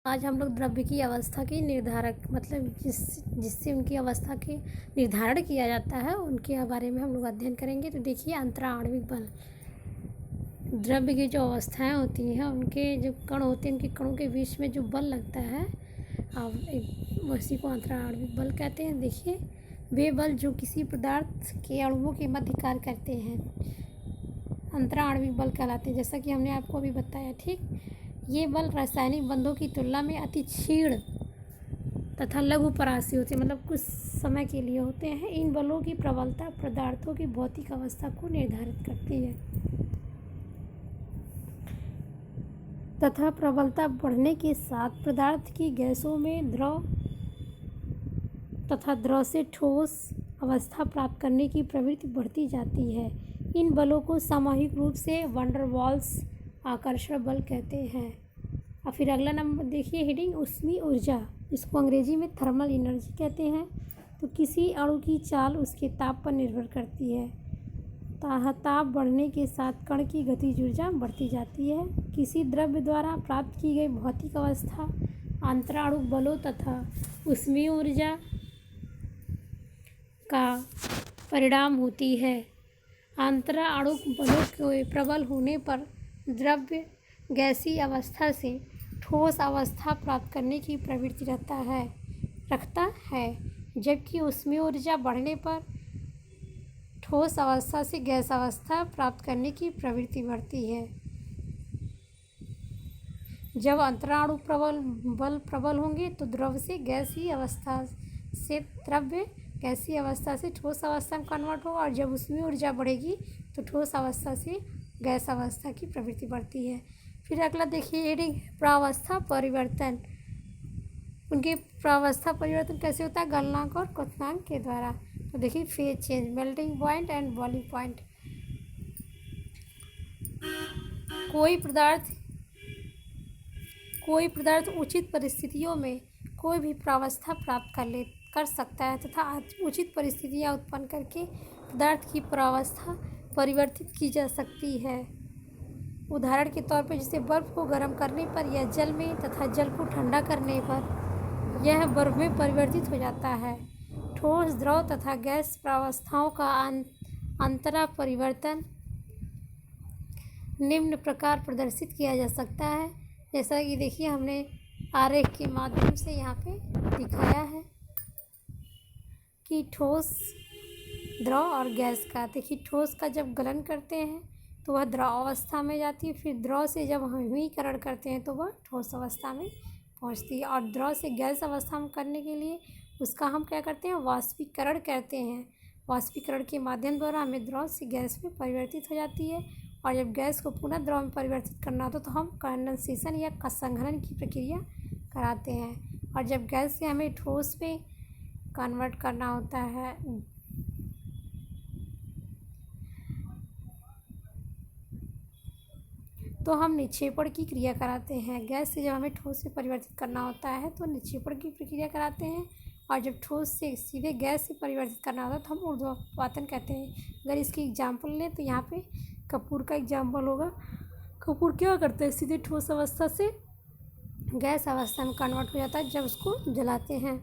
आज हम लोग द्रव्य की अवस्था के निर्धारक मतलब जिससे उनकी अवस्था के निर्धारण किया जाता है उनके बारे में हम लोग अध्ययन करेंगे। तो देखिए अंतराण्विक बल, द्रव्य की जो अवस्थाएं होती हैं उनके जो कण होते हैं उनके कणों के बीच में जो बल लगता है उसी को अंतराण्विक बल कहते हैं। देखिए वे बल जो किसी पदार्थ के अणुओं के मध्य कार्य करते हैं अंतराण्विक बल कहलाते हैं, जैसा कि हमने आपको अभी बताया। ठीक, ये बल रासायनिक बंधों की तुलना में अति क्षीण तथा लघु परासी होते हैं, मतलब कुछ समय के लिए होते हैं। इन बलों की प्रबलता पदार्थों की भौतिक अवस्था को निर्धारित करती है तथा प्रबलता बढ़ने के साथ पदार्थ की गैसों में द्रव तथा द्रव से ठोस अवस्था प्राप्त करने की प्रवृत्ति बढ़ती जाती है। इन बलों को सामूहिक रूप से वंडर वॉल्स आकर्षण बल कहते हैं। और फिर अगला नंबर देखिए हेडिंग ऊष्मीय ऊर्जा, इसको अंग्रेजी में थर्मल एनर्जी कहते हैं। तो किसी अणु की चाल उसके ताप पर निर्भर करती है। ताप बढ़ने के साथ कण की गतिज ऊर्जा बढ़ती जाती है। किसी द्रव्य द्वारा प्राप्त की गई भौतिक अवस्था अंतराणुक बलों तथा ऊष्मीय ऊर्जा का परिणाम होती है। अंतराणुक बलों के प्रबल होने पर द्रव्य गैसीय अवस्था से ठोस अवस्था प्राप्त करने की प्रवृत्ति रखता है, जबकि ऊष्मीय ऊर्जा बढ़ने पर ठोस अवस्था से गैस अवस्था प्राप्त करने की प्रवृत्ति बढ़ती है। जब अंतराणु बल प्रबल होंगे तो द्रव्य गैसीय अवस्था से ठोस अवस्था में कन्वर्ट होगा, और जब उसमें ऊर्जा बढ़ेगी तो ठोस अवस्था से गैस अवस्था की प्रवृत्ति बढ़ती है। फिर अगला देखिए हेडिंग प्रावस्था परिवर्तन। उनके प्रावस्था परिवर्तन कैसे होता है? गलनांक और क्वथनांक के द्वारा। तो देखिए phase change, melting point and boiling point. कोई पदार्थ उचित परिस्थितियों में कोई भी प्रावस्था प्राप्त कर सकता है तथा उचित परिस्थितियां उत्पन्न करके पदार्थ की प्रावस्था परिवर्तित की जा सकती है। उदाहरण के तौर पर जैसे बर्फ को गर्म करने पर या जल में तथा जल को ठंडा करने पर यह बर्फ में परिवर्तित हो जाता है। ठोस, द्रव तथा गैस प्रावस्थाओं का अंतरा परिवर्तन निम्न प्रकार प्रदर्शित किया जा सकता है, जैसा कि देखिए हमने आरेख के माध्यम से यहाँ पे दिखाया है कि ठोस, द्रव और गैस का। देखिए ठोस का जब गलन करते हैं तो वह द्रव अवस्था में जाती है, फिर द्रव से जब हम हिमीकरण करते हैं तो वह ठोस अवस्था में पहुँचती है, और द्रव से गैस अवस्था में करने के लिए उसका हम क्या करते हैं? वाष्पीकरण करते हैं। वाष्पीकरण के माध्यम द्वारा हमें द्रव से गैस में परिवर्तित हो जाती है, और जब गैस को पुनः द्रव में परिवर्तित करना होता तो हम कंडेंसेशन या संघनन की प्रक्रिया कराते हैं, और जब गैस से हमें ठोस में कन्वर्ट करना होता है तो हम निक्षेपण की क्रिया कराते हैं। गैस से जब हमें ठोस में परिवर्तित करना होता है तो निक्षेपण की प्रक्रिया कराते हैं, और जब ठोस से सीधे गैस से परिवर्तित करना होता है तो हम ऊर्ध्वपातन कहते हैं। अगर इसकी एग्जाम्पल लें तो यहाँ पे कपूर का एग्जाम्पल होगा। कपूर क्या करता है? सीधे ठोस अवस्था से गैस अवस्था में कन्वर्ट हो जाता है जब उसको जलाते हैं।